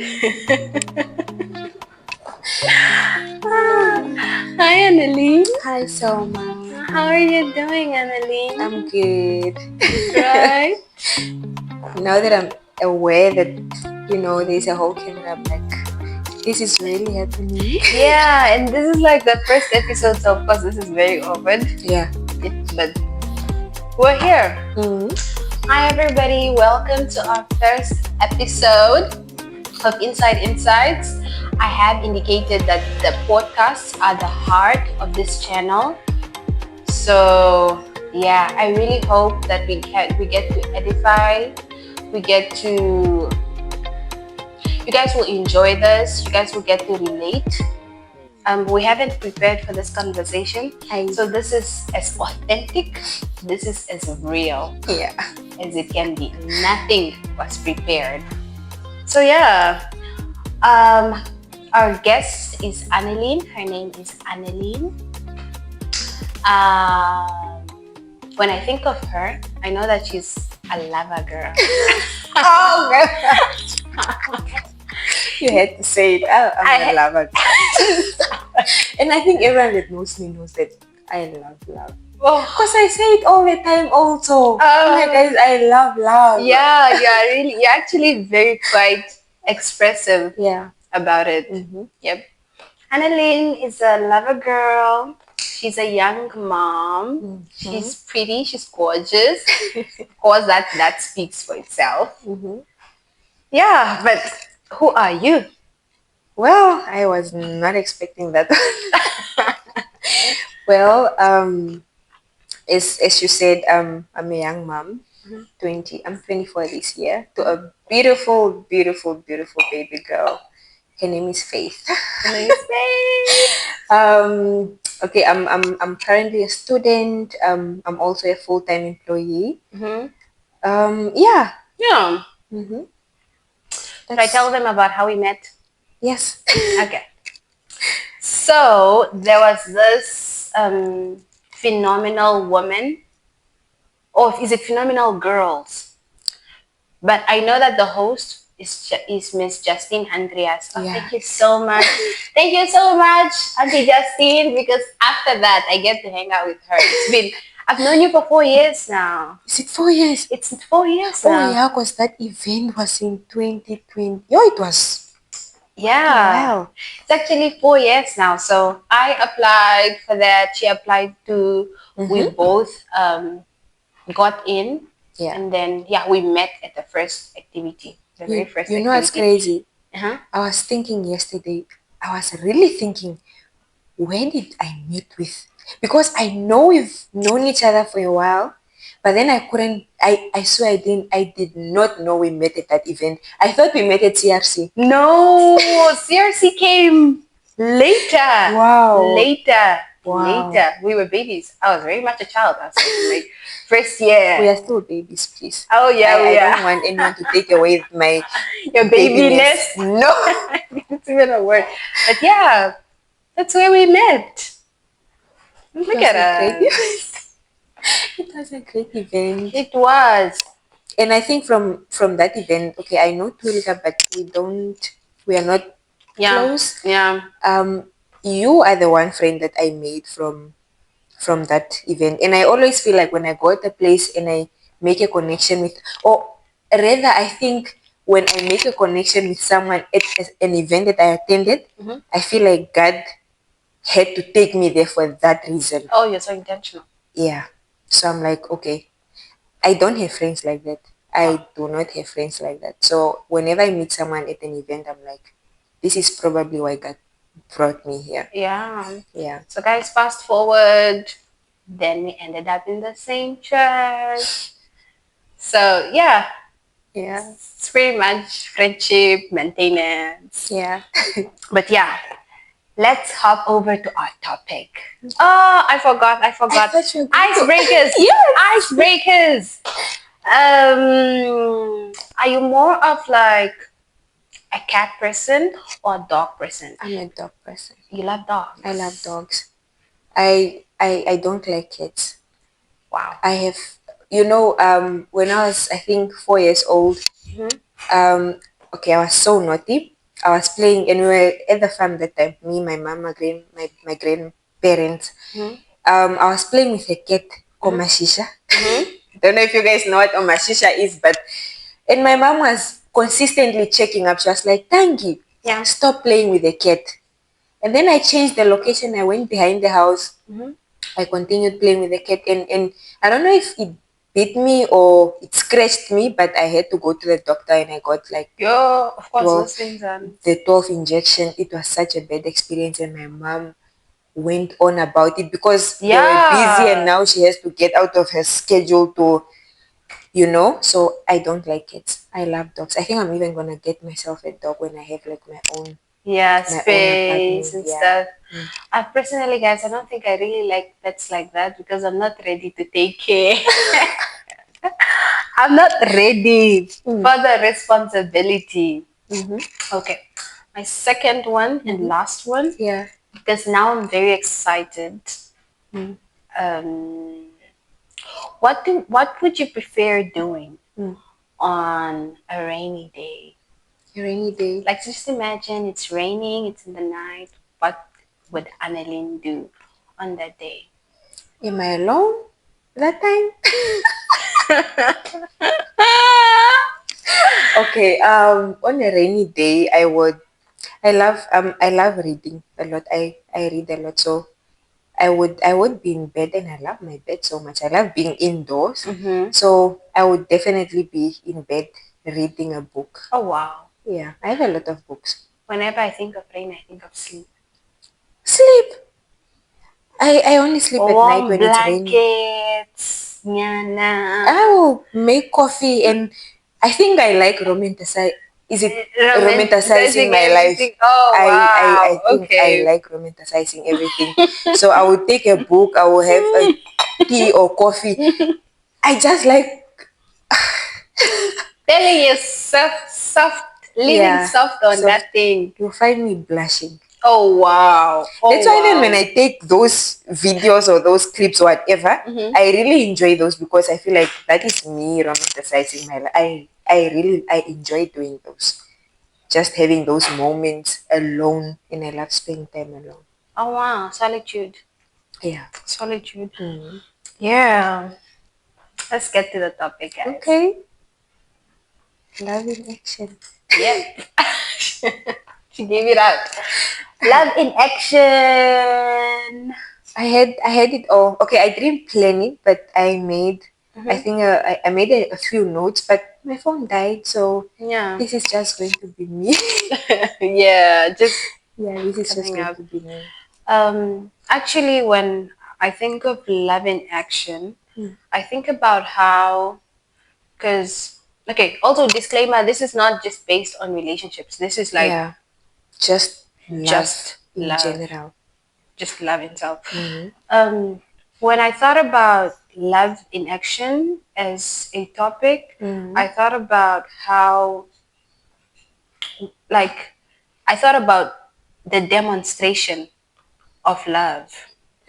Hi, Anneline. Hi, Selma. How are you doing, Anneline? I'm good. Right? Now that I'm aware that, there's a whole camera, I'm like, this is really happening. Yeah, and this is like the first episode, so of course this is very awkward. Yeah. But we're here. Mm-hmm. Hi, everybody. Welcome to our first episode of Inside Insights. I have indicated that the podcasts are the heart of this channel. So yeah, I really hope that we get to edify. You guys will enjoy this. You guys will get to relate. We haven't prepared for this conversation, so this is as authentic, this is as real as it can be. Nothing was prepared. So yeah, our guest is Anneline. Her name is Anneline. When I think of her, I know that she's a lover girl. Oh, God. You had to say it. I'm a lover. And I think everyone that knows me knows that I love love. Because I say it all the time also. Guys, I love love. Yeah, really. You're actually very quite expressive about it. Mm-hmm. Yep. Anneline is a lover girl. She's a young mom. Mm-hmm. She's pretty. She's gorgeous. Of course, that speaks for itself. Mm-hmm. Yeah, but who are you? Well, I was not expecting that. Well, as you said, I'm a young mom. 20. I'm 24 this year, to a beautiful, beautiful, beautiful baby girl. Her name is Faith. Okay, I'm currently a student. I'm also a full-time employee. Yeah. Mm-hmm. Should I tell them about how we met? Yes. Okay. So there was this phenomenal woman, or is it phenomenal girls? But I know that the host is Miss Justine Andreas. Oh, Yeah. Thank you so much. Thank you so much, Auntie Justine, because after that I get to hang out with her. I've known you for 4 years now. Is it 4 years? It's 4 years now. Oh yeah, because that event was in 2020. Oh, it was. Yeah. Wow. It's actually 4 years now. So I applied for that. She applied too. We both got in. Yeah. And then, we met at the first activity. The very first activity. You know what's crazy? Uh-huh. I was thinking yesterday, I was really thinking, where did I meet with? Because I know we've known each other for a while, but then I swear I did not know we met at that event. I thought we met at CRC. No, CRC came later. Wow. Later. Wow. Later. We were babies. I was very much a child. I was like first year. We are still babies, please. Oh yeah, I don't want anyone to take away your babiness. No. It's even a word. But yeah, that's where we met. Look at us. It was a great event. It was. And I think from that event, okay, I know Tulika, but we are not close. Yeah. You are the one friend that I made from that event. And I always feel like when I go at a place and I make a connection with, or rather, I think when I make a connection with someone at an event that I attended, I feel like God had to take me there for that reason. Oh, you're so intentional. Yeah. So I'm like, okay, I don't have friends like that. I do not have friends like that. So whenever I meet someone at an event, I'm like, this is probably why God brought me here. Yeah. Yeah. So guys, fast forward. Then we ended up in the same church. So yeah. Yeah. It's pretty much friendship, maintenance. Yeah. But yeah. Let's hop over to our topic. Oh, I forgot. Icebreakers. Yes. Icebreakers. Are you more of like a cat person or a dog person? I'm a dog person. You love dogs? I love dogs. I don't like cats. Wow. I have, when I was, I think, 4 years old, okay, I was so naughty. I was playing, and we were at the farm that time. Me, my mom, my grandparents. I was playing with a cat called Mashisha. Don't know if you guys know what Omashisha is, but and my mom was consistently checking up. She was like, Tangi, Yeah. stop playing with the cat. And then I changed the location. I went behind the house. I continued playing with the cat, and I don't know if it bit me or it scratched me, but I had to go to the doctor, and I got like Yo, of course, 12, those things are. the 12 injection. It was such a bad experience, and my mom went on about it because they were busy, and Yeah. now she has to get out of her schedule to, so I don't like cats. I love dogs. I think I'm even gonna get myself a dog when I have like Yeah, my own space apartment. and Yeah. stuff. I personally, guys, I don't think I really like pets like that because I'm not ready to take care. I'm not ready for the responsibility. Okay, my second one and last one, Yeah. because now I'm very excited. What would you prefer doing on a rainy day? A rainy day. Like just imagine it's raining, it's in the night. What would Anneline do on that day? Am I alone that time? Okay. On a rainy day, I love reading a lot. I read a lot, so I would be in bed, and I love my bed so much. I love being indoors. So I would definitely be in bed reading a book. Oh wow. Yeah, I have a lot of books. Whenever I think of rain, I think of sleep. Sleep. I only sleep at night Warm when it's raining. blankets. Nyana. I will make coffee, and I think I like romanticize. Is it romanticizing Romanticizing my life? everything. Oh I wow. think I Okay. like romanticizing everything. So I will take a book. I will have a tea or coffee. I just like, Telling you soft, living yeah. soft on So that thing. you'll find me blushing. Oh wow. That's Oh why even when wow. I take those videos or those clips or whatever, I really enjoy those because I feel like that is me romanticizing my life. I enjoy doing those. Just having those moments alone, and I love spending time alone. Oh wow. Solitude. Yeah. Solitude. Yeah. Let's get to the topic, guys. Okay. Love in action. Yep. She gave it out. Love in action. I had it all. Okay, I didn't plan it, but I think I made a few notes, but my phone died, so Yeah. this is just going to be me. Yeah. Just Yeah, this is just coming going up. to be me. Actually, when I think of love in action, I think about how, because, okay, also disclaimer, this is not just based on relationships. This is like Yeah, just love just in love, general. just love itself. When I thought about love in action as a topic, I thought about how, like, I thought about the demonstration of love,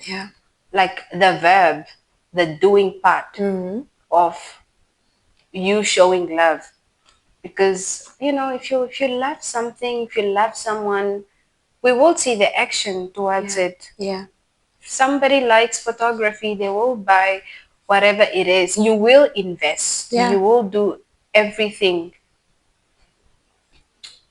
Yeah. like the verb, the doing part of you showing love. Because if you love something, if you love someone, we will see the action towards Yeah. it. Yeah. If somebody likes photography, they will buy whatever it is. You will invest. Yeah. You will do everything,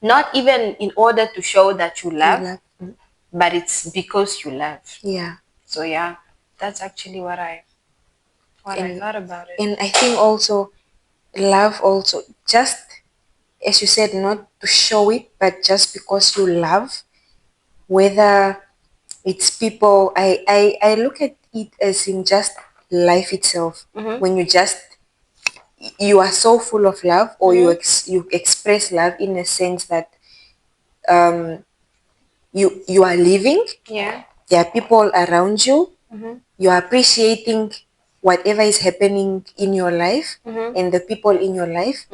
not even in order to show that you You love, love. but it's because you love. Yeah. So yeah, that's actually what I And thought about it. and I think also love also just as you said, not to show it, but just because you love, whether it's people, I look at it as in just life itself. When you are so full of love, or you express love in a sense that you are living. Yeah. There are people around you. You are appreciating whatever is happening in your life and the people in your life,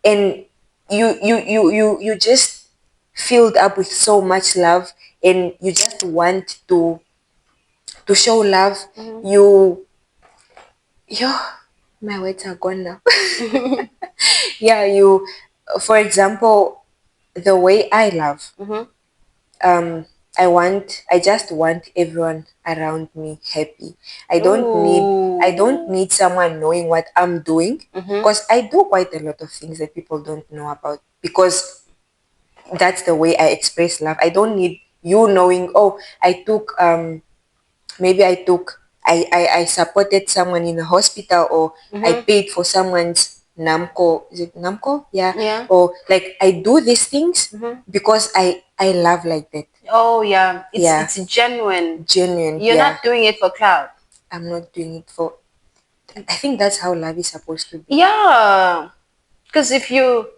and you just filled up with so much love, and you just want to show love. You my words are gone now. Yeah, for example, the way I love, Mm-hmm. um, I just want everyone around me happy. I don't Ooh. need someone knowing what I'm doing, Mm-hmm. because I do quite a lot of things that people don't know about, because that's the way I express love. I don't need you knowing, oh, I took maybe I supported someone in a hospital, or I Mm-hmm. paid for someone's Namco. Is it Namco? Yeah. Yeah. Or like I do these things Mm-hmm. because I love like that. Oh yeah, Yeah. it's genuine. Genuine. You're Yeah. not doing it for clout. I'm not doing it for, I think that's how love is supposed to be. Yeah, because if you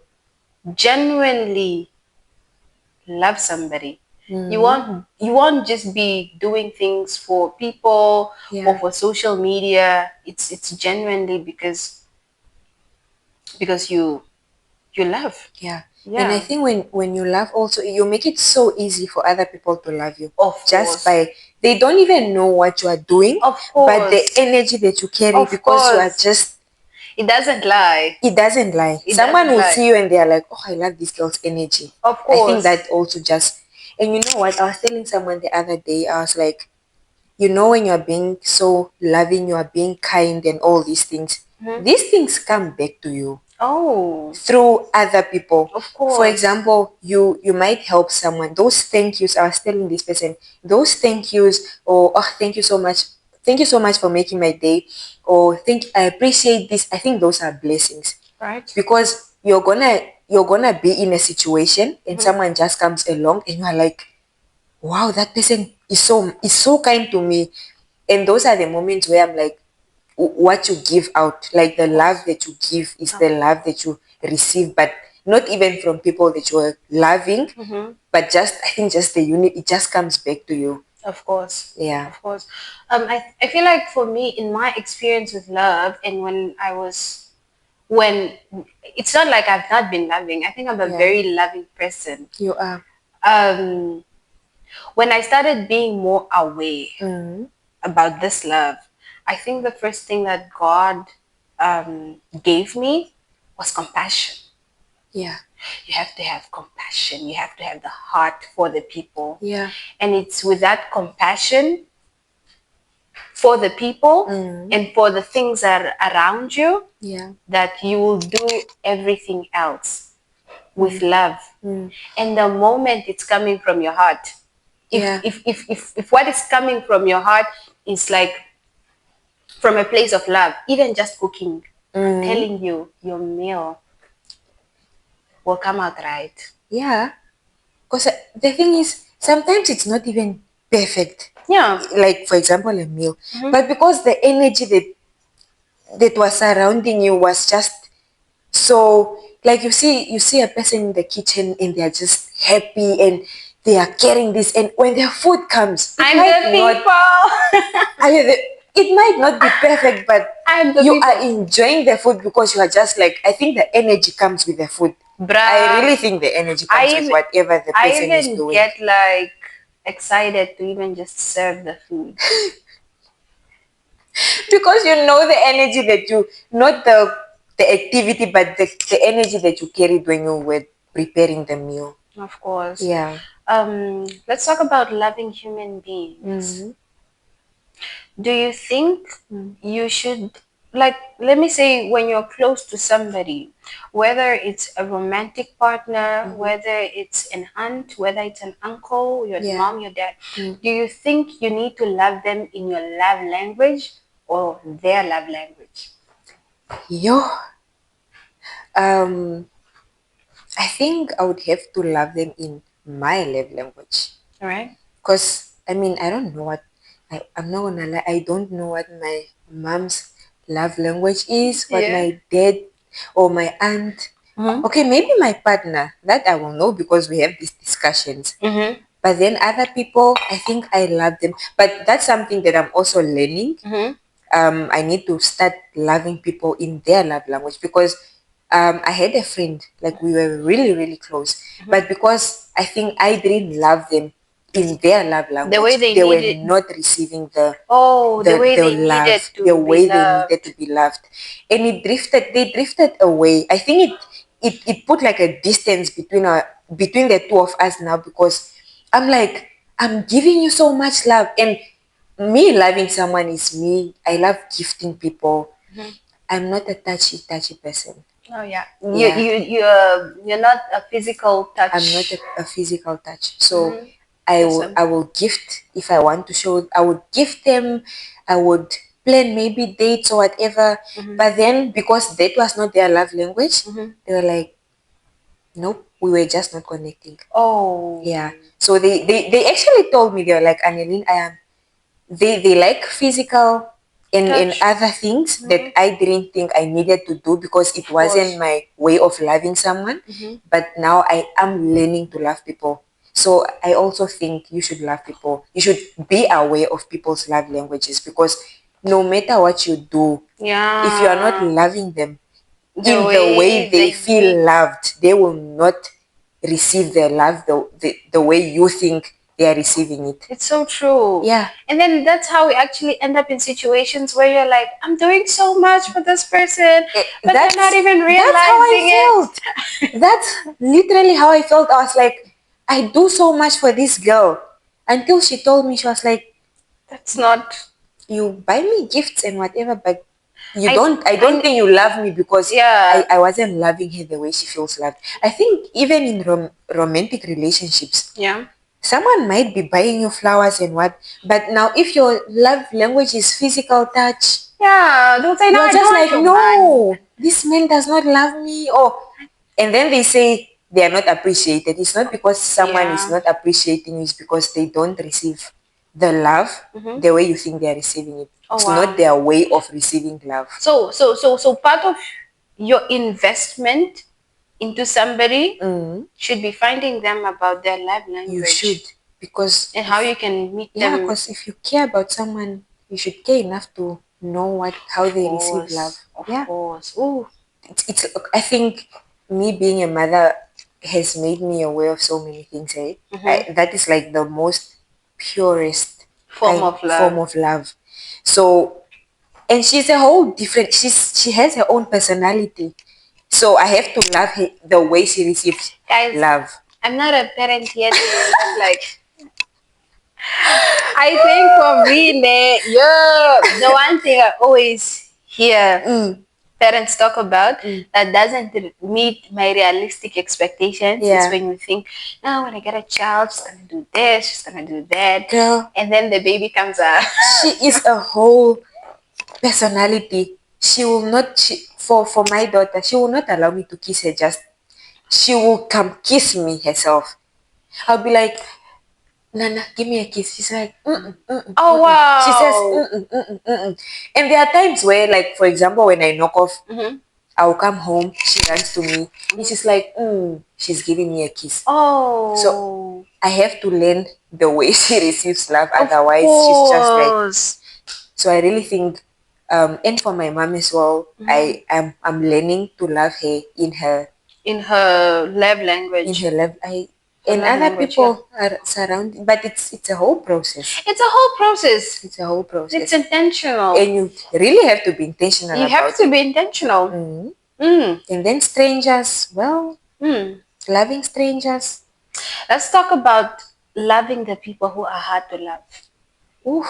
genuinely love somebody, you won't just be doing things for people or Yeah. for social media. It's genuinely because you love. Yeah. And I Yeah, think when you love also, you make it so easy for other people to love you. of Just course, by, they don't even know what you are doing, of but the course, energy that you carry, of because you are course. just, It doesn't lie. it doesn't lie. It Someone doesn't will lie. see you and they are like, oh, I love this girl's energy. Of I think course. that also just, and you know what? I was telling someone the other day, I was like, you know, when you're being so loving, you are being kind and all Mhm. these things come back to you Oh, through other people. of For course. example, you might help someone. Those thank yous, I was telling this person, those thank yous, or oh, thank you so much. Thank you so much for making my day. Or I appreciate this. I think those are blessings, Right? because you're gonna be in a situation and Mhm. someone just comes along and you're like, wow, that person is so kind to me. And those are the moments where I'm like, what you give out, like the Of love course. that you give is Of the love that you receive, but not even from people that you are loving, Mhm. but just, I think, just the unit, it just comes back to you. Of course. Yeah. Of course. I feel like for me, in my experience with love, and when it's not like I've not been loving. I think I'm a Yeah. very loving person. You are. Um, when I started being more aware Mm. about this love, I think the first thing that God gave me was compassion. Yeah. You have to have compassion. You have to have the heart for the people. Yeah. And it's with that compassion for the people Mm. and for the things that are around you Yeah. that you will do everything else with Mm. love. Mm. And the moment it's coming from your heart, Yeah. if what is coming from your heart is like from a place of love, even just cooking, I'm Mm. telling you, your meal will come out right. Yeah. Because the thing is, sometimes it's not even perfect. Yeah. Like, for example, a meal. Mhm. But because the energy that was surrounding you was just so, like, you see a person in the kitchen and they are just happy and they are carrying this, and when their food comes, it I'm might the not, people. I mean, it might not be perfect, but I'm the you are people. enjoying the food because you are just like, I think the energy comes with the food. I Bruh. really think the energy I comes with even whatever the I person is even doing. get like excited to even just serve the food. Because you know the energy that you, not the activity, but the energy that you carried when you were preparing the meal. Of course. Yeah. Let's talk about loving human beings. Mm-hmm. Do you think Mm. you should, like, let me say, when you're close to somebody, whether it's a romantic partner, Mm-hmm. whether it's an aunt, whether it's an uncle, your Yeah. mom, your dad, Mm. do you think you need to love them in your love language or their love language? Yo, um, I think I would have to love them in my love language. All right? Because, I mean, I don't know what, I'm not gonna lie, I don't know what my mom's love language is, what Yeah. my dad or my aunt. Mm-hmm. Okay, maybe my partner, that I will know because we have these discussions. Mm-hmm. But then other people, I think I love them. But that's something that I'm also learning. Mm-hmm. I need to start loving people in their love language, because I had a friend, like we were really, really close. Mm-hmm. But because I think I didn't love them in their love The way language, they they were need it. not receiving the Oh, the way the they needed love, the to be way they needed to loved. be loved. And they drifted away. I think it put like a distance between the two of us now, because I'm like, I'm giving you so much love. And me loving someone is me. I love gifting people. I'm not a touchy person. Oh yeah. Yeah. You're not a physical touch. I'm not a physical touch. So Mhm. I will Person. I will gift if I want to show. I would gift them. I would plan maybe dates or whatever. But then because that was not their love language, they were like, nope, we were just not connecting. Oh. Yeah. So they actually told me, they were like, Anneline, I am, they like physical and Touch. other things that I didn't think I needed to do because it Of course. wasn't my way of loving someone. But now I am learning to love people. So I also think you should love people. You should be aware of people's love languages, because no matter what you do, if you are not Yeah. loving them The in the way way they they need. feel loved, they will not receive their love the way you think they are receiving it. It's so true. Yeah. And then that's how we actually end up in situations where you're like, I'm doing so much for this person, but they're not even That's how I realizing it. felt. That's literally how I felt. I was like, I do so much for this girl. Until she told me, she was like, That's not. you buy me gifts and whatever, but I don't I think you love me, because yeah. I wasn't loving her the way she feels loved. I think even in romantic relationships, Yeah. someone might be buying you flowers and what, but now if your love language is physical touch, Yeah. They'll say, no, you're I don't just want like, your money. no, this man does not love me. Or, and then they say they are not appreciated. It's not because someone is Yeah. not appreciating you, it's because they don't receive the love the way you think they are receiving it. Oh It's wow. not their way of receiving love. So part of your investment into somebody should be finding them about their love You should, language because and how you can meet yeah, them. because if you care about someone, you should care enough to know how Of they receive love. course. Of Yeah. course. Ooh. It's I think me being a mother has made me aware of so many things. That is like the most purest Form of form love. of love. So, and she's a whole different. She has her own personality. So I have to love her the way she receives Guys, love. I'm not a parent yet, but like I think for me, yeah, the one thing I always hear parents talk about that doesn't meet my realistic expectations is Yeah. when you think, no, when I get a child, she's gonna do this, she's gonna do that, Girl, and then the baby comes out. she is a whole personality. She will not for my daughter, she will not allow me to kiss her. Just she will come kiss me herself. I'll be like, Nana, give me a kiss. She's like, Oh she says, wow. And there are times where, like, for example, when I knock off, Mm-hmm. I'll come home, she runs to me, and she's like, she's giving me a kiss. So Oh, I have to learn the way she receives love, of otherwise she's just like. course. So I really think, and for my mom as well, I'm learning to love her In her love in language. her love. Her And love other language, yeah. people are surrounding, but it's a whole process. It's a whole process. It's a whole process. It's intentional. And you really have to be intentional You about have to it. be intentional. And then strangers, well, loving strangers. Let's talk about loving the people who are hard to love. Ooh,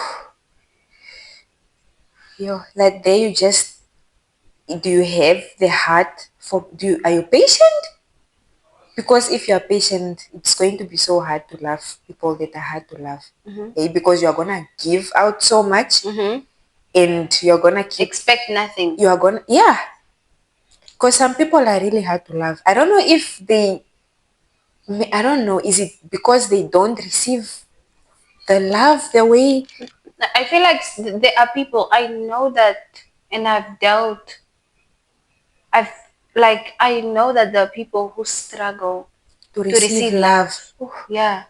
yo, that day you just, do you have the heart for, are you patient? Because if you are patient, it's going to be so hard to love people that are hard to love. Because you're gonna give out so much, and you're gonna keep, Expect nothing. you are gonna, yeah. Because some people are really hard to love. I don't know if I don't know, is it because they don't receive the love the way? I feel like there are people I know that, and I've I know that there are people who struggle To to receive receive love. love. Yeah,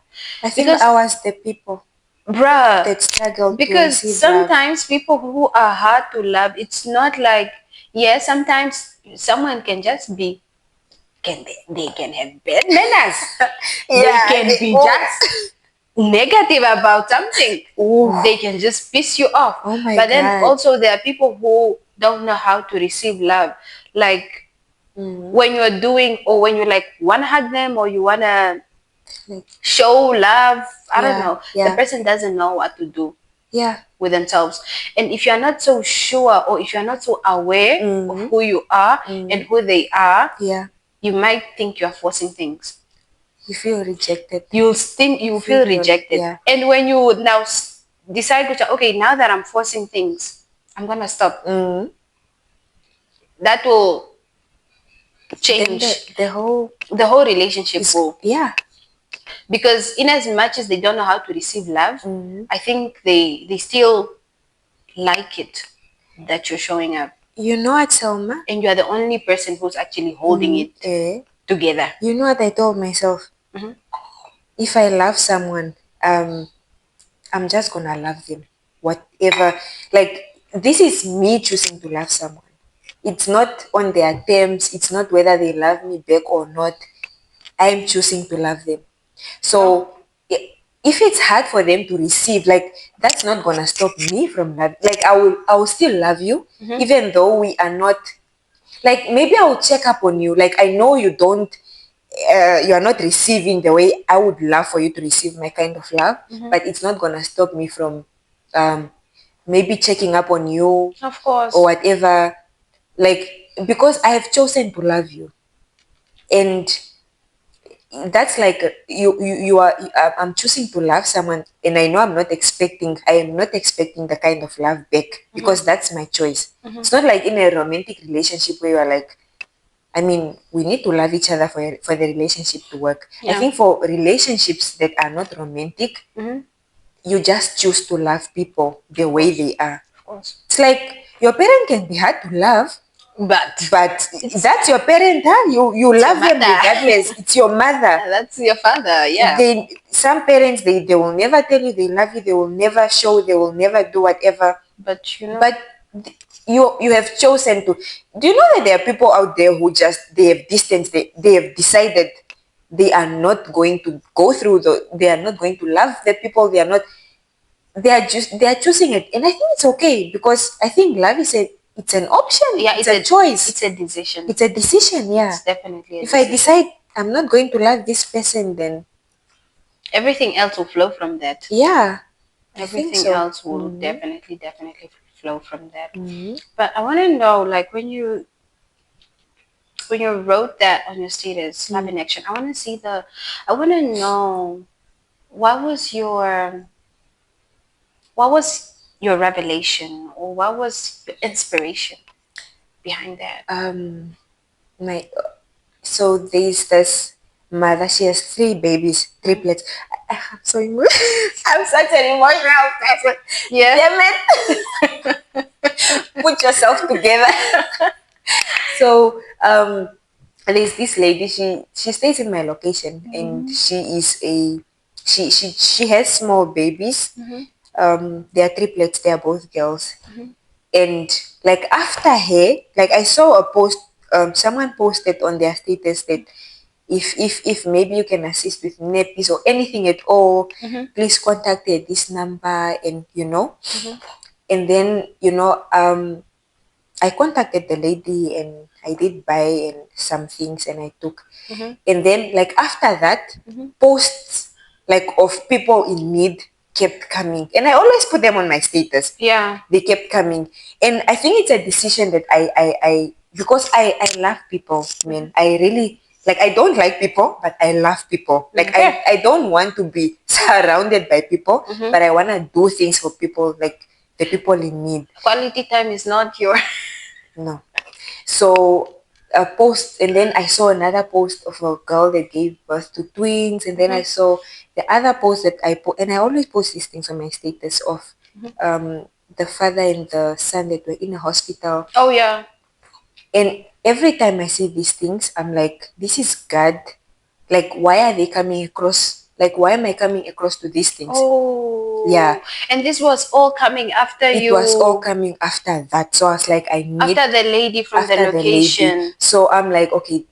I think because I was the people bruh, that struggled to because receive love. sometimes people who are hard to love, it's not like, yeah, sometimes someone can just be, they can have bad manners. They can be just negative about something. Ooh. They can just piss you off. Oh my But then God. also there are people who don't know how to receive love. Like when you're doing, or when you like wanna hug them, or you wanna Like, show love, I don't yeah, know, the yeah, person doesn't know what to do yeah. with themselves. And if you're not so sure, or if you're not so aware of Mm-hmm. who you are and who they are, Yeah. you might think you're forcing things. You feel rejected. You'll think, you feel rejected. Yeah. And when you now decide, okay, now that I'm forcing things, I'm gonna stop. Mm. That will Then change. the whole The whole relationship is, will, yeah. because in as much as they don't know how to receive love, Mm. I think they still like it that you're showing up, You know what, Selma? and you are the only person who's actually holding it Eh? together. You know what I told myself? Mhm. If I love someone, I'm just gonna love them. Whatever. Like, this is me choosing to love someone. It's not on their terms. It's not whether they love me back or not. I'm choosing to love them. Oh. So if it's hard for them to receive, like, that's not gonna stop me from love. Like, I will still love you, Mhm. even though we are not. Like, maybe I will check up on you. Like, I know you don't. You are not receiving the way I would love for you to receive my kind of love, Mhm. but it's not gonna stop me from um, maybe checking up on you Of or course. whatever. Like, because I have chosen to love you, and that's like you are. I'm choosing to love someone, and I know I am not expecting the kind of love back, Mhm. because that's my choice. Mhm. It's not like in a romantic relationship where you are like, I mean, we need to love each other for the relationship to work. I Yeah. think for relationships that are not romantic, Mhm. you just choose to love people the Of way course. they are. Of course. It's like your parent can be hard to love, But but it's that's your parent, huh? You it's your love them mother. regardless. It's your mother. That's your father. Yeah. Some parents, they will never tell you they love you. They will never show. They will never do whatever. But you know. But you have chosen to. Do you know that there are people out there who just, they have distanced, they have decided they are not going to go through they are not going to love the people. They are choosing it, and I think it's okay, because I think love is it's an option. Yeah, It's a choice. it's a decision. It's a decision. Yeah. It's definitely a If I decision. decide I'm not going to love this person, then Everything else will flow from that. yeah, I think Everything so. else will definitely flow from that. Mm-hmm. But I want to know, like, when you wrote that on your status, love in action, I want to know, what was your what was your revelation, or what was the inspiration behind that? My So there's this mother. She has three babies, Mhm. triplets. I'm so emotional. I'm such an emotional person. Yeah. Damn it! Put yourself together. So there's this lady. She stays in my location, and she has small babies. Mhm. They are triplets. They are both girls. And like, after her, like, I saw a post. Someone posted on their status that if maybe you can assist with nappies or anything at all, Mhm. please contact her at this number, and Mhm. and then I contacted the lady, and I did buy and some things, and I took. Mhm. And then, like, after that, Mhm. posts like of people in need kept coming, and I always put them on my status. Yeah. They kept coming, and I think it's a decision that I because I love people, man. I really, like, I don't like people, but I love people. Like, Okay. I don't want to be surrounded by people, Mhm. but I want to do things for people, like the people in need. Quality time is not your. No. So a post, and then I saw another post of a girl that gave birth to twins, and then I Mhm. saw the other post that and I always post these things on my status of the father and the son that were in a hospital. Oh yeah. And every time I see these things, I'm like, this is God. Like, why are they coming across? Like, why am I coming across to these things? Yeah, Oh, and this was all coming after it was all you, coming after that. So I was like, I need, after the lady from the after the lady. location. So I'm like, okay,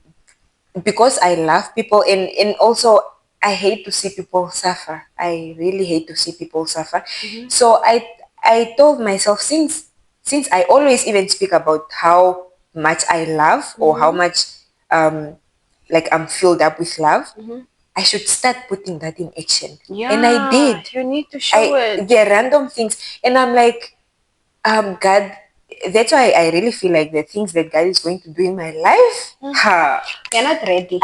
because I love people, and also I hate to see people suffer. I really hate to see people suffer. Mhm. So I told myself, since I always even speak about how much I love or how much like I'm filled up with love, I should start putting that in action. And I Yeah, did. you need to show it. They're random things. And I'm like, God, that's why I really feel like the things that God is going to do in my life, You're not ready.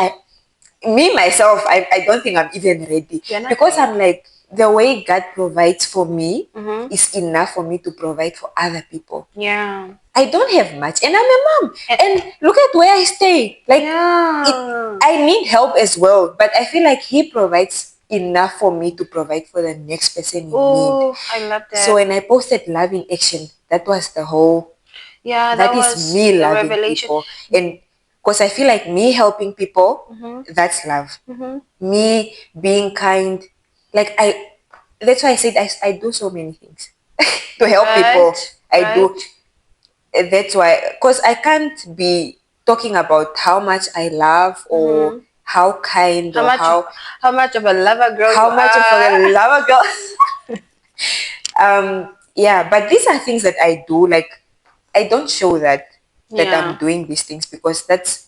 me myself, I don't think I'm even ready. You're not Because ready. I'm like, the way God provides for me Mm-hmm. is enough for me to provide for other people. Yeah. I don't have much, and I'm a mom. And- And look at where I stay. Like, Yeah. I need help as well, but I feel like He provides enough for me to provide for the next person in need. Oh, I love So that. when I posted love in action, that was the whole. Yeah, that That is was me the loving revelation. people, and because I feel like me helping people, Mm-hmm. that's love. Mm-hmm. Me being kind, like I. That's why I said I do so many things to help people. Right. I do. Right. That's why, because I can't be talking about how much I love or Mm-hmm. how kind How or much? How much of a lover girl you how much of are? a lover girl. Yeah, but these are things that I do. Like, I don't show that I'm Yeah. doing these things because that's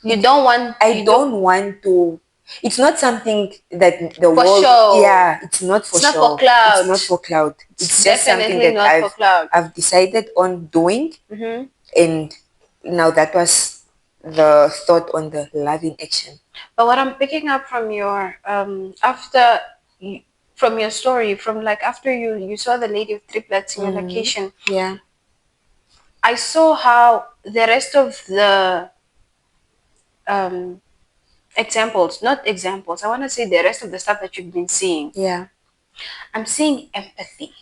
You don't want. I You don't don't want to. It's not something that the for world. show. Yeah, it's not for It's not for show. It's cloud. not for cloud. It's It's just something definitely that not for cloud. I've decided on doing, Mm-hmm. and now that was the thought on the loving action. But what I'm picking up from your after you, from your story, from like after you saw the lady with triplets in your location, Yeah, I saw how the rest of the um, examples, not examples, I want to say the rest of the stuff that you've been seeing. yeah. I'm seeing empathy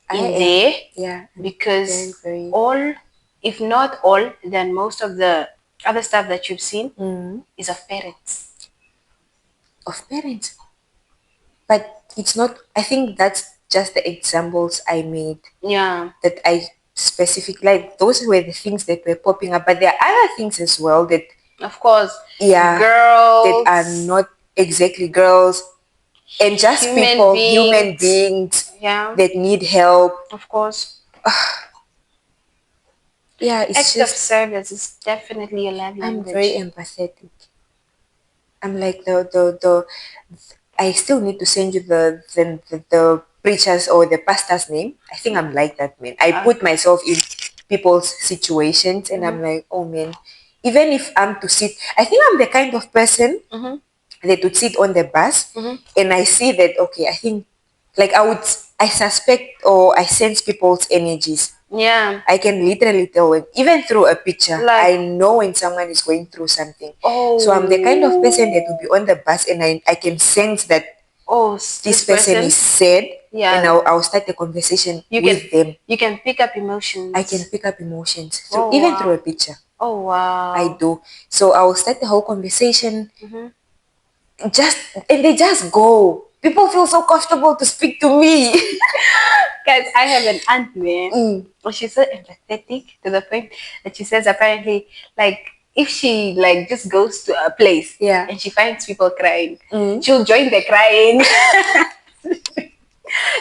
I in am. there Yeah, I'm very, because very all, if not all, then most of the other stuff that you've seen is of parents. of parents. But it's not. I think that's just the examples I made. Yeah, That I specific like those were the things that were popping up. But there are other things as well that of course, yeah that are girls, not exactly girls and just human people, human beings. beings Yeah, that need help. of course. Yeah, it's Act of just service is definitely a love I'm very language. empathetic. I'm like the I still need to send you the preacher's or the pastor's name. I think I'm like that, man. I Uh, put myself in people's situations and I'm mhm, like, oh man, even if I'm to sit, I think I'm the kind of person mhm, that would sit on the bus mhm. and I see that, okay, I think like I suspect or I sense people's energies. Yeah, I can literally tell when, even through a picture, like I know when someone is going through something. So I'm the kind of person that will oh, be on the bus and I can sense that oh, this this person person. is sad and Yeah, I'll start a conversation you can with them. you can pick up I can emotions. pick up emotions through Oh even through a wow. picture. Oh I wow. do. So I'll start the whole conversation Mm-hmm. just and they just go. People feel so comfortable to speak to me. Guys, I have an aunt, man. Mm, She's so empathetic to the point that she says apparently, like, if she like just goes to a place yeah. and she finds people crying, Mm. she'll join the crying.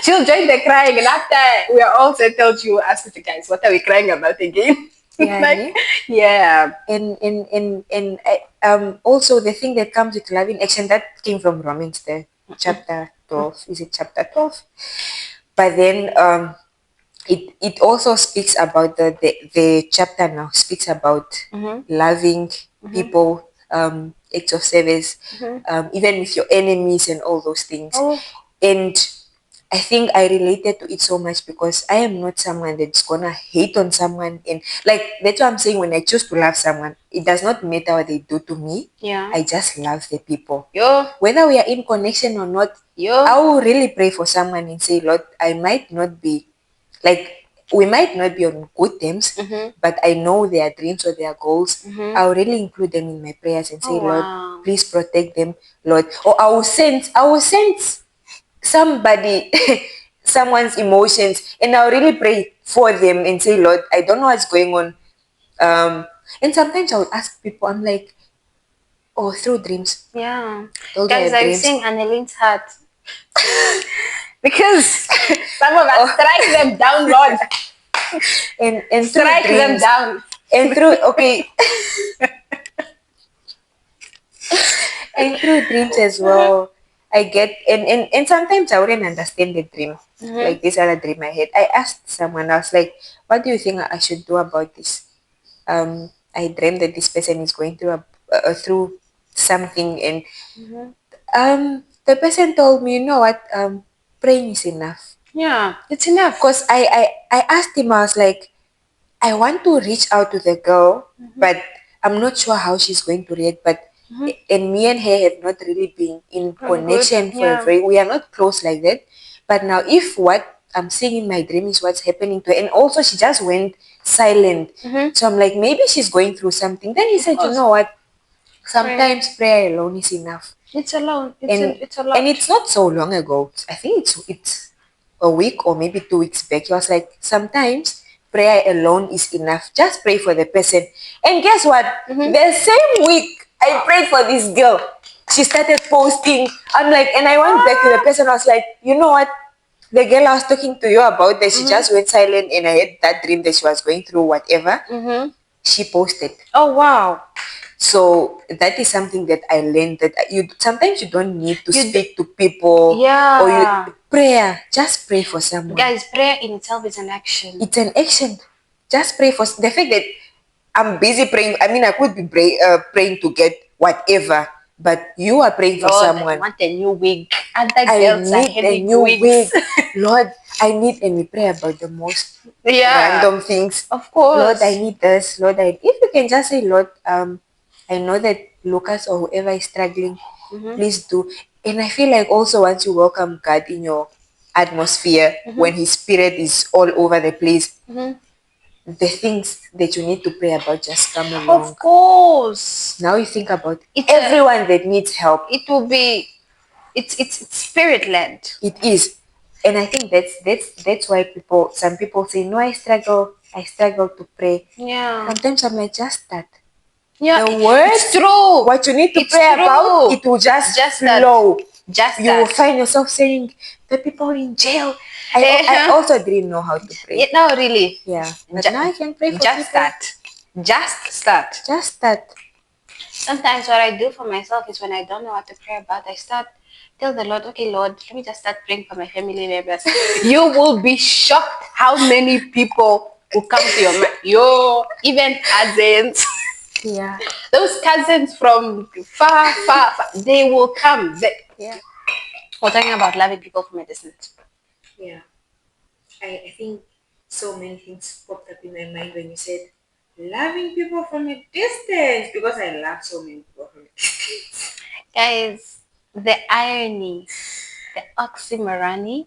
She'll join the crying, and after we are all settled, she will ask us, guys, what are we crying about again? Yeah, Like, ne? yeah. And also the thing that comes with loving action that came from Romans the chapter 12. Is it chapter 12? But then it also speaks about the chapter now speaks about Mm-hmm. loving Mm-hmm. people, acts of service, Mm-hmm. even with your enemies and all those things. Oh, And I think I related to it so much because I am not someone that's gonna hate on someone. And like that's what I'm saying, when I choose to love someone, it does not matter what they do to me. yeah. I just love the people. Yo, Whether we are in connection or not, yo. I will really pray for someone and say, Lord, I might not be like we might not be on good terms, Mm-hmm. but I know their dreams or their goals. Mm-hmm. I'll really include them in my prayers and Oh say, Lord, wow. please protect them, Lord. Or I will send somebody someone's emotions and I'll really pray for them and say, Lord, I don't know what's going on. And sometimes I would ask people, I'm like, oh, through dreams. Yeah. Those Guys, are I'm dreams. seeing Anneline's heart. Because some of us Oh, strike them down, Lord. and through Strike them dreams. down. And through okay, and through dreams as well, I get and sometimes I wouldn't understand the dream. Like this other dream I had. I asked someone else, like, what do you think I should do about this? I dreamt that this person is going through something, and the person told me, you know what, praying is enough. Yeah, it's enough. Because I asked him, I was like, I want to reach out to the girl, but I'm not sure how she's going to react. But and me and her have not really been in Good. connection for a Yeah. very. We are not close like that. But now, if what I'm seeing in my dream is what's happening to her, and also she just went silent, so I'm like, maybe she's going through something. Then he said, you course. know what? Sometimes prayer alone is enough. It's alone. It's a And lot. it's not so long ago. I think it's a week or maybe 2 weeks back. He was like, sometimes prayer alone is enough. Just pray for the person. And guess what? The same week I prayed for this girl. She started posting. I'm like, and I went back to the person. I was like, you know what? The girl I was talking to you about that she just went silent, and I had that dream that she was going through whatever. She posted. Oh wow. So that is something that I learned, that you sometimes you don't need to speak to people, or Yeah. you prayer. Just pray for someone. Guys, prayer in itself is an action. It's an action. Just pray for the fact that I'm busy praying. I mean, I could be praying to get whatever, but you are praying for Lord, I someone. want a new wig. Other I girls are need a having new wigs. wig. Lord, I need, and we pray about the most Yeah. random things. Of course. Lord, I need this. Lord, if you can just say, Lord, I know that Lucas or whoever is struggling, please do. And I feel like also once you welcome God in your atmosphere, when His Spirit is all over the place, the things that you need to pray about just come along. Of course. Now you think about It's everyone that needs help. It will be. It's spirit led. It is. And I think that's why some people say, no, I struggle to pray. Yeah. Sometimes I'm like, just that. Yeah. The words, It's true. what you need to It's pray true. about, it will just flow. Just You will that. find yourself saying, the people in jail. I also didn't know how to pray. Yeah, no, really. Yeah. But now I can pray for Just people. that. Just that. Just that. Sometimes what I do for myself is when I don't know what to pray about, I start tell the Lord, okay, Lord, let me just start praying for my family members. You will be shocked how many people will come to your mind. Even cousins. Yeah. Those cousins from far, they will come. Yeah. We're talking about loving people from a distance. Yeah. I think so many things popped up in my mind when you said loving people from a distance, because I love so many people from a distance. Guys, the irony, the oxymorony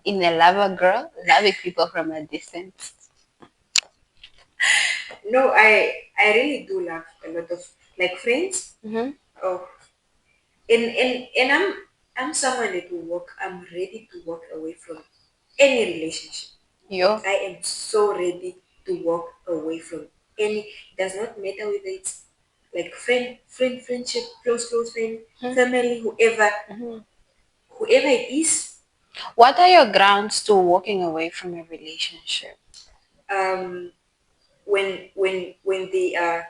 in a lover girl, loving people from a distance. No, I really do love a lot of like friends. Oh, and I'm someone that will walk. I'm ready to walk away from any relationship. Yo. I am so ready to walk away from any. Does not matter whether it's like friendship, close friend, family, whoever it is. What are your grounds to walking away from a relationship? When they are,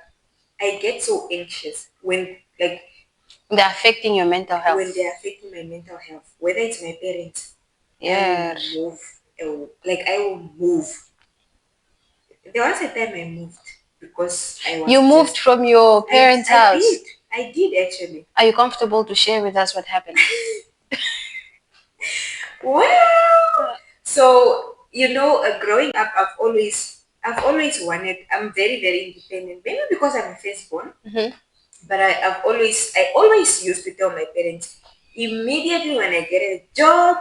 I get so anxious when like They're affecting your mental health. when they're affecting my mental health, whether it's my parents. Yeah. I will move. I will move. There was a time I moved because I was. You moved from your parents' house. I did actually. Are you comfortable to share with us what happened? Well, so growing up, I've always wanted. I'm very very independent. Maybe because I'm a firstborn, but I always used to tell my parents immediately when I get a job,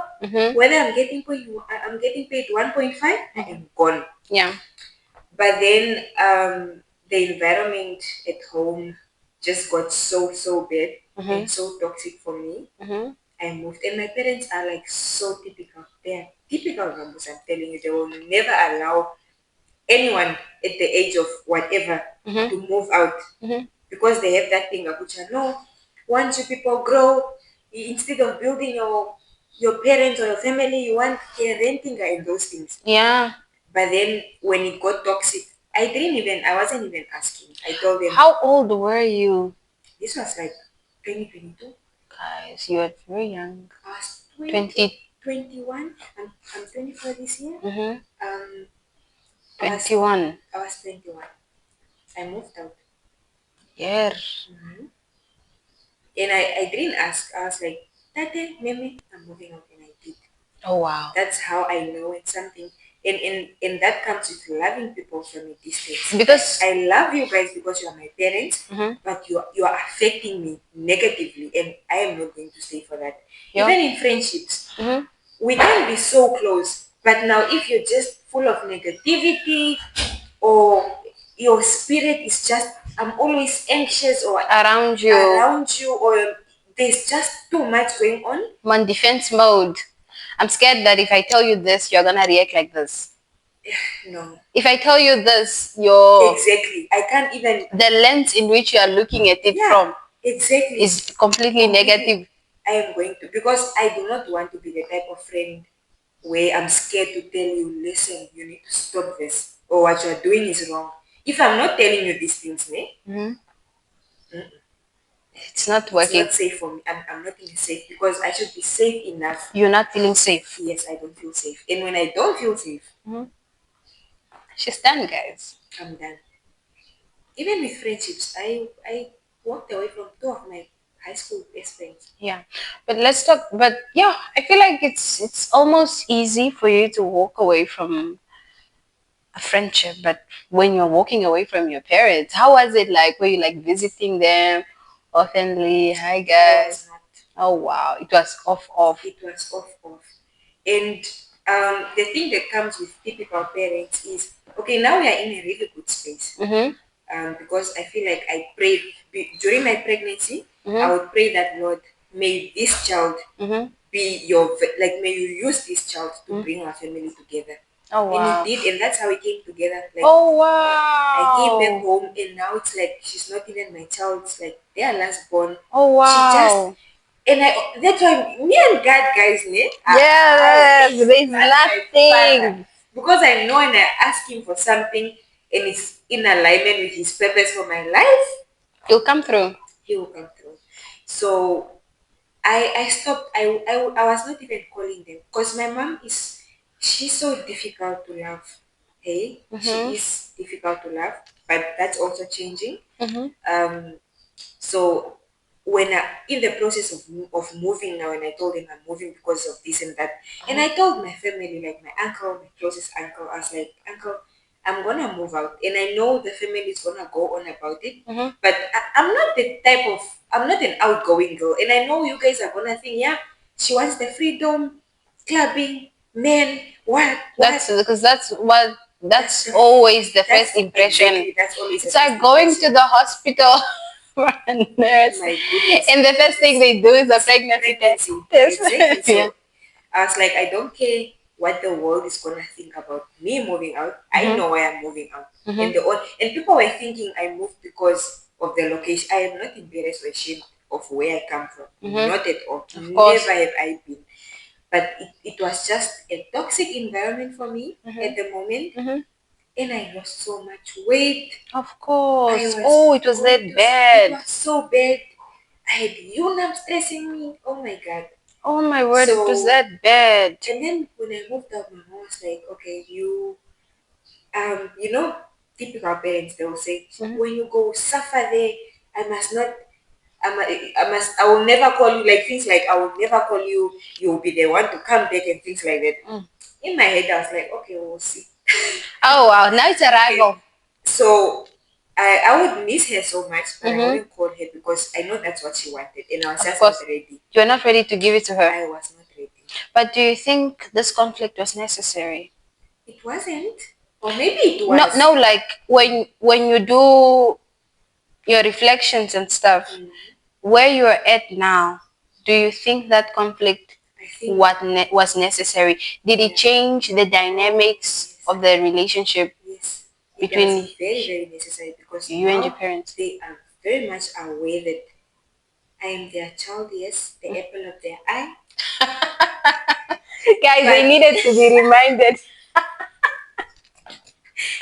whether I'm getting paid 1.5, I am gone. Yeah. But then the environment at home just got so bad and so toxic for me. I moved, and my parents are like so typical. They are typical numbers. I'm telling you, they will never allow anyone at the age of whatever to move out because they have that thing, which I know. Once you people grow, instead of building your parents or your family, you want renting and those things. Yeah. But then when it got toxic, I wasn't even asking. I told them How old were you? this was like 2022. Guys, you were very young. I was 20. 21. I'm 24 this year. Mm-hmm. Um, I was 21. I was 21. I moved out. Yeah. Mhm. And I didn't ask. I was like, Tate, Meme, I'm moving out, and I did. Oh, wow. That's how I know it's something. And that comes with loving people from a distance. Because I love you guys because you are my parents, Mhm. but you are affecting me negatively, and I am not going to stay for that. Yeah. Even in friendships, Mhm. we can be so close, but now if you're just full of negativity, or your spirit is just, I'm always anxious, or Around you, or there's just too much going on. I'm on defense mode. I'm scared that if I tell you this, you're gonna react like this. No, If I tell you this, your exactly. I can't even. the lens in which you are looking at it Yeah, from exactly. is completely negative. I am going to, because I do not want to be the type of friend where I'm scared to tell you, listen, you need to stop this, or what you are doing is wrong. If I'm not telling you these things, Mhm. It's not it's working. not safe for me. I'm not feeling safe, because I should be safe enough. You're not feeling safe. Yes, I don't feel safe. And when I don't feel safe, She's done, guys. I'm done. Even with friendships, I walked away from two of my high school best friends. Yeah, but let's talk. But yeah, I feel like it's almost easy for you to walk away from a friendship, but when you're walking away from your parents, how was it like? Were you like visiting them oftenly? Hi I was guys. not. Oh wow, it was off. It was off. And the thing that comes with typical parents is, okay, now we are in a really good space. Mhm. Because I feel like I prayed during my pregnancy. I Mhm. would pray that, Lord, may this child Mhm. be your, like, may you use this child to Mhm. bring our family together. Oh And it wow. did, and that's how we came together. Like, Oh I came back wow. home, and now it's like she's not even my child. It's like they are last born. Oh She just, wow. and that's why me and God, guys, Yes, there's that's my father. nothing. Because I know, and I ask him for something, and it's in alignment with his purpose for my life, You'll come through. he will come through. So I stopped. I was not even calling them, because my mom is, she's so difficult to love. Hey, Mhm. she is difficult to love, but that's also changing. Mhm. Um, so when in the process of moving now, and I told them I'm moving because of this and that, and I told my family, like my uncle, my closest uncle, I was like, Uncle, I'm gonna move out, and I know the family is gonna go on about it, Mhm. but I'm not the type of, I'm not an outgoing girl, and I know you guys are gonna think, yeah, she wants the freedom, clubbing, men, what? That's because That's that's the always the first that's impression. exactly, that's always the It's first like going to impression. the hospital for a nurse, My goodness. and the first thing they do is a pregnancy test. Pregnancy. Test. Exactly. Yeah. So I was like, I don't care what the world is gonna think about me moving out. I Mhm. know why I'm moving out. Mhm. And people were thinking I moved because of the location. I am not embarrassed or ashamed of where I come from. Mhm. Not at all. Of course. Never have I been. But it was just a toxic environment for me at Mhm. the moment. Mhm. And I lost so much weight. Of I course. was Oh, it was going that to, it bad. was so bad. I had UNAM stressing me. Oh my God. Oh my word, it was So, that bad. and then when I moved out, my mom was like, okay, you know, typical parents, they will say, Mhm. when you go suffer there, I must not, I will never call you, like things like, I will never call you, you'll be the one to come back and things like that. Mm. In my head, I was like, okay, we'll see. Oh wow, now it's a Okay. rival. So, I would miss her so much, but I Mhm. wouldn't call her because I know that's what she wanted, and I was Of just not course, ready. you're not ready to give it to her. I was not ready. But do you think this conflict was necessary? It wasn't, or maybe it No, was. no. Like when you do your reflections and stuff, Mm, where you're at now, do you think that conflict I think, was necessary? Did it yeah. change the Oh, dynamics yes, of the relationship yes. It was between very, very necessary because you and your now parents? they are very much aware that I am their child, yes, the apple of their eye. Guys, they But needed to be reminded.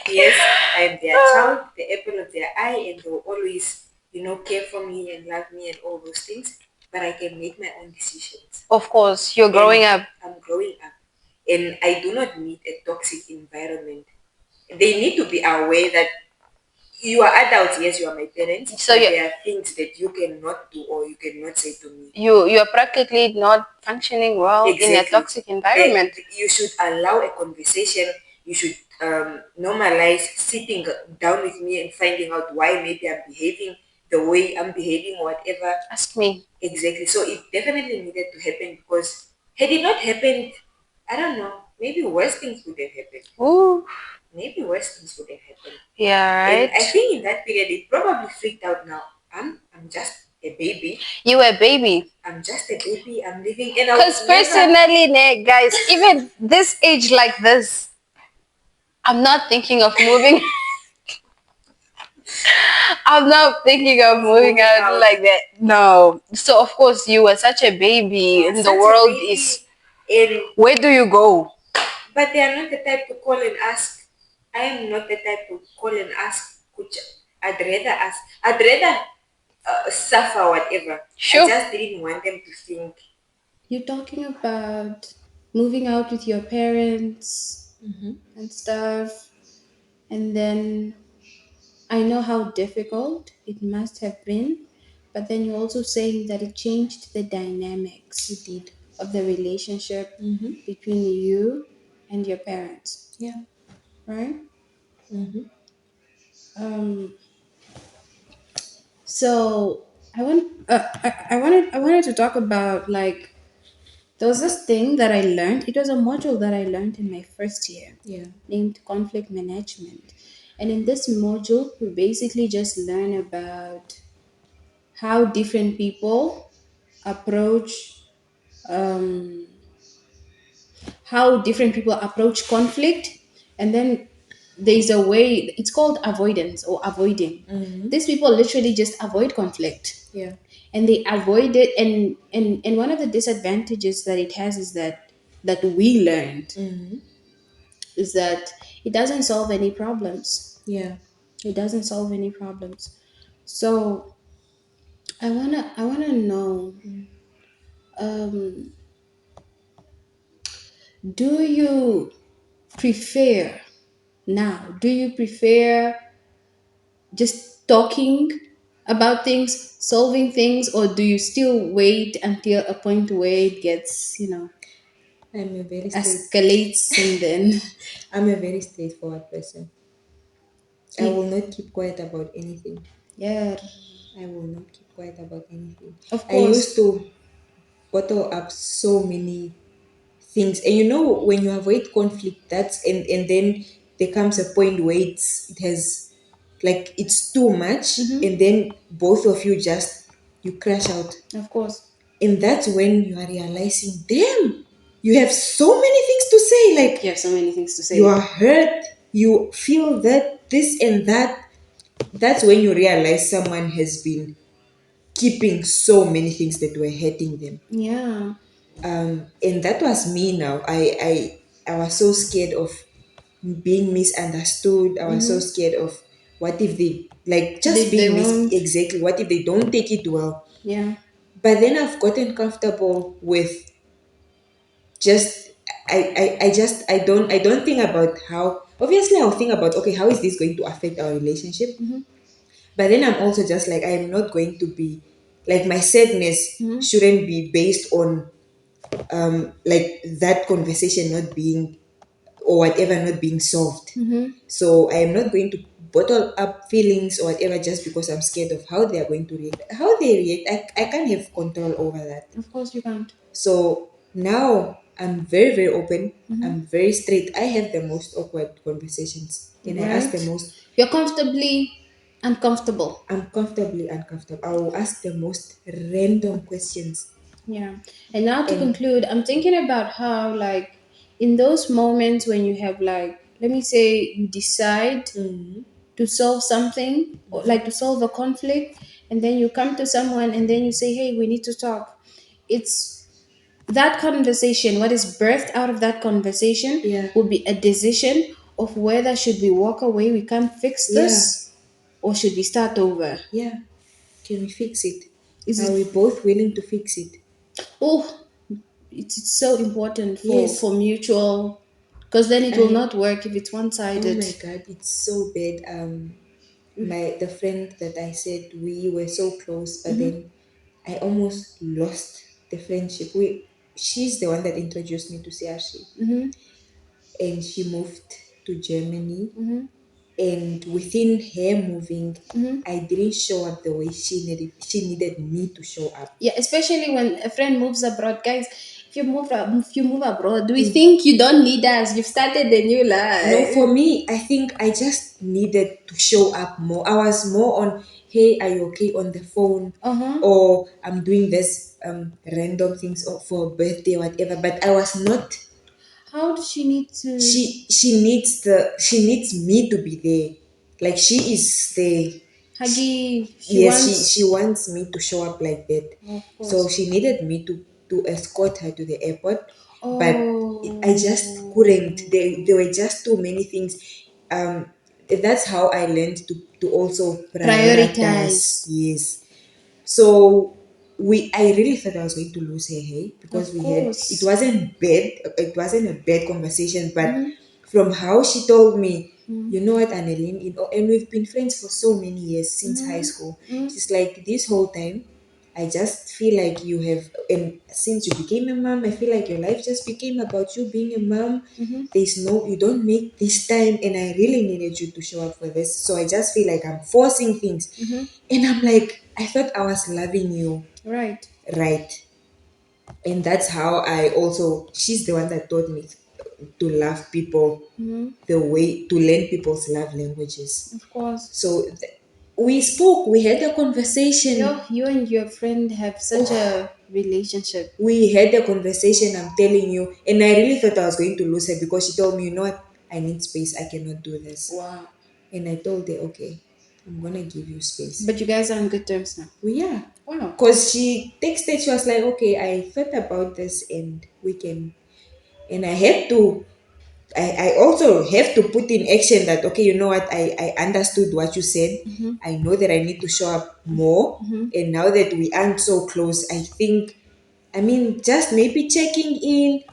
Yes, I'm their child, the apple of their eye, and they'll always, care for me and love me and all those things. But I can make my own decisions. Of course, you're growing And up. I'm growing up. And I do not need a toxic environment. They need to be aware that you are adults, yes, you are my parents, So but you there are things that you cannot do or you cannot say to me. you're practically not functioning well in a Exactly. toxic environment. You should allow a conversation. You should normalize sitting down with me and finding out why maybe I'm behaving the way I'm behaving or whatever. Ask me. Exactly. So it definitely needed to happen because had it not happened, I don't know, maybe worse things would have happened. Ooh, Maybe worse things would have happened. yeah, And I right. think in that period, it probably freaked out now. I'm just a baby. You were a baby. I'm just a baby. I'm living, and I Because would never. personally, guys, even this age like this, I'm not thinking of moving. I'm not thinking of Of moving moving out out. like that. No. So of course you were such a baby, and the Such a world baby, is. and Where do you go? but they are not the type to call and ask. I am not the type to call and ask. Kucha. I'd rather ask. I'd rather suffer whatever. I Sure. just didn't want them to think. You're talking about moving out with your parents and stuff, and then I know how difficult it must have been, but then you're also saying that it changed the It dynamics did. of the relationship between you and your parents, Yeah. right? Mm-hmm. Um, so I wanted to talk about like there was this thing that I learned. It was a module that I learned in my first year Yeah. named conflict management. And in this module, we basically just learn about how different people approach um, how different people approach conflict, and then there's a way it's called avoidance or avoiding. These people literally just avoid conflict, Yeah. and they avoid it, and one of the disadvantages that it has is that we learned is that it doesn't solve any problems. Yeah. It doesn't solve any problems. So I wanna know, um, do you prefer now? Do you prefer just talking about things, solving things, or do you still wait until a point where it gets, I'm a very straight. escalates and then I'm a very straightforward person. I it, will not keep quiet about anything. yeah, I will not keep quiet about anything. of I used course, to bottle up so many things, and when you avoid conflict, and then there comes a point where it has like it's too much, and then both of you just you crash out, of course, and that's when you are realizing, damn, you have so many things to say, you like have so many things to you say. are hurt, you feel that this and that. That's when you realize someone has been keeping so many things that were hurting them. Yeah, And that was me now. I was so scared of being misunderstood. I was so scared of what if they like just they being won't. exactly what if they don't take it well. Yeah, But then I've gotten comfortable with just I don't think about how, obviously I'll think about, okay, how is this going to affect our relationship. But then I'm also just like, I'm not going to be like, my sadness shouldn't be based on like that conversation not being, or whatever, not being solved. So I am not going to bottle up feelings or whatever just because I'm scared of how they are going to react. How they react, I can't have control over that. of course you can't. So now I'm very, very open. I'm very straight. I have the most awkward conversations and I ask the Right? most, You're comfortably uncomfortable. I'm comfortably uncomfortable. I will ask the most random questions. Yeah. And now to And conclude, I'm thinking about how, like, in those moments when you have, like, let me say, you decide to solve something, or like to solve a conflict, and then you come to someone and then you say, hey, we need to talk. It's that conversation, what is birthed out of that conversation yeah, will be a decision of whether should we walk away, we can't fix this, or should we start over? Yeah. Can we fix it? Is Are it? we both willing to fix it? Oh, it's so important Yes. for mutual, because then it will I not work if it's Oh one-sided. my god, it's so bad. The friend that I said we were so close, but then I almost lost the friendship. She's the one that introduced me to CRC, and she moved to Germany. And within her moving, I didn't show up the way she needed me to show up. Yeah, especially when a friend moves abroad, guys. If you move abroad, we think you don't need us. You've started a new life. No, for me, I think I just needed to show up more. I was more on, hey, are you okay on the phone? Or I'm doing this random things for a birthday, whatever. But I was not. How does she need to? She needs me to be there. Like she is the Huggy, she yes, wants. she wants me to show up like that. Of So course. she needed me to escort her to the airport, but Oh. I just couldn't. There were just too many things. Um, that's how I learned to also prioritize. Prioritize. Yes. So I really thought I was going to lose her, hey, because Of we had course. it wasn't a bad conversation, but from how she told me, you know what, Anneline, and we've been friends for so many years since high school. She's like, this whole time, I just feel like you have, and since you became a mom, I feel like your life just became about you being a mom. You don't make this time, and I really needed you to show up for this. So I just feel like I'm forcing things. And I'm like, I thought I was loving you, Right. right? And that's how she's the one that taught me to love people the way, to learn people's love languages. Of course. So we spoke, we had a conversation. You and your friend have such a relationship. We had a conversation, I'm telling you, and I really thought I was going to lose her because she told me, you know what, I need space, I cannot do this. Wow. And I told her, okay, I'm gonna give you space. But you guys are on good terms now. We are. Wow. Because she texted, she was like, okay, I thought about this and we can. And I also have to put in action that, okay, you know what, I understood what you said. I know that I need to show up more. And now that we aren't so close, just maybe checking in.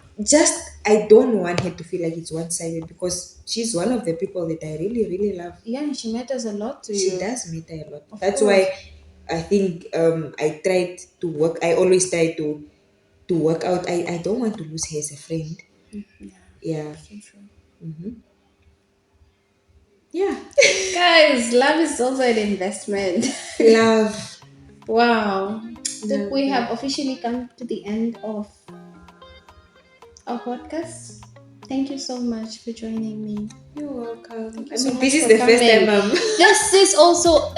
I don't want her to feel like it's one sided because she's one of the people that I really, really love. Yeah, and she matters a lot to you. She does matter a lot. Of That's course. why I think I tried to work. I always try to work out. I don't want to lose her as a friend. Yeah. So true. Yeah. Guys, love is also an investment. Love. Wow. Love, We have love. officially come to the end of our podcast. Thank you so much for joining me. You're welcome. Thank you so much this is for the first coming. time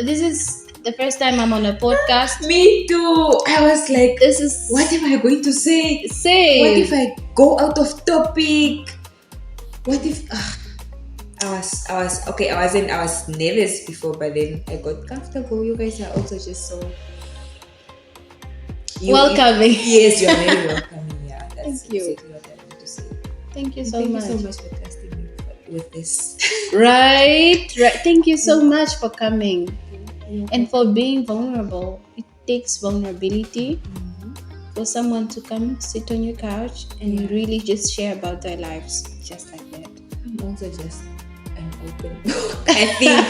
This is the first time I'm on a podcast. Me too. I was like, This is what am I going to say? say. What if I go out of topic? What if I was nervous before, but then I got comfortable. You guys are also just so welcoming. Yes, you're very welcoming. Yeah, that's Thank you. exactly what I want to say. Thank you so Thank much. you so much for trusting me with this. Right. Thank you so much for coming and for being vulnerable. It takes vulnerability for someone to come sit on your couch and really just share about their lives just like that. I'm also just an open. I think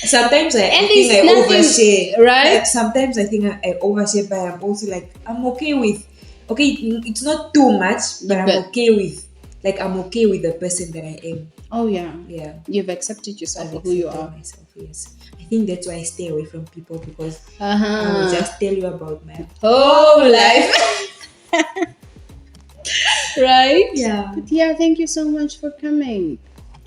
sometimes I And think there's I nothing- overshare. right? Like, sometimes I think I overshare, but I'm also like, I'm okay with. Okay, it's not too much, but I'm okay with. Like, I'm okay with the person that I am. Oh yeah. Yeah. You've accepted yourself I've for who you accepted are. myself, yes. I think that's why I stay away from people because I Uh-huh. will just tell you about my Whole life. Right? Yeah. But yeah, thank you so much for coming.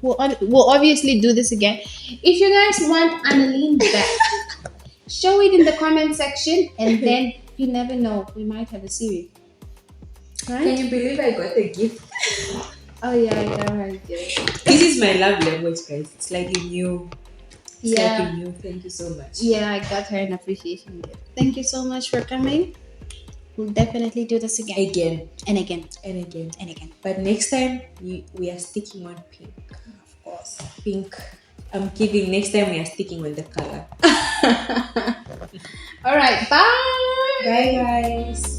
We'll obviously do this again. If you guys want Anneline back, show it in the comment section and then you never know, we might have a series. Can Right? you believe I got a gift? Oh yeah, I know I did. This is my love language, guys. It's like you knew. It's like Yeah. you knew. Thank you so much. Yeah, I got her an appreciation gift. Thank you so much for coming. We'll definitely do this again. Again And again. and again. And again. But next time we are sticking on pink. Of course. Pink. I'm kidding. Next time we are sticking on the color. All right, bye. Bye, guys.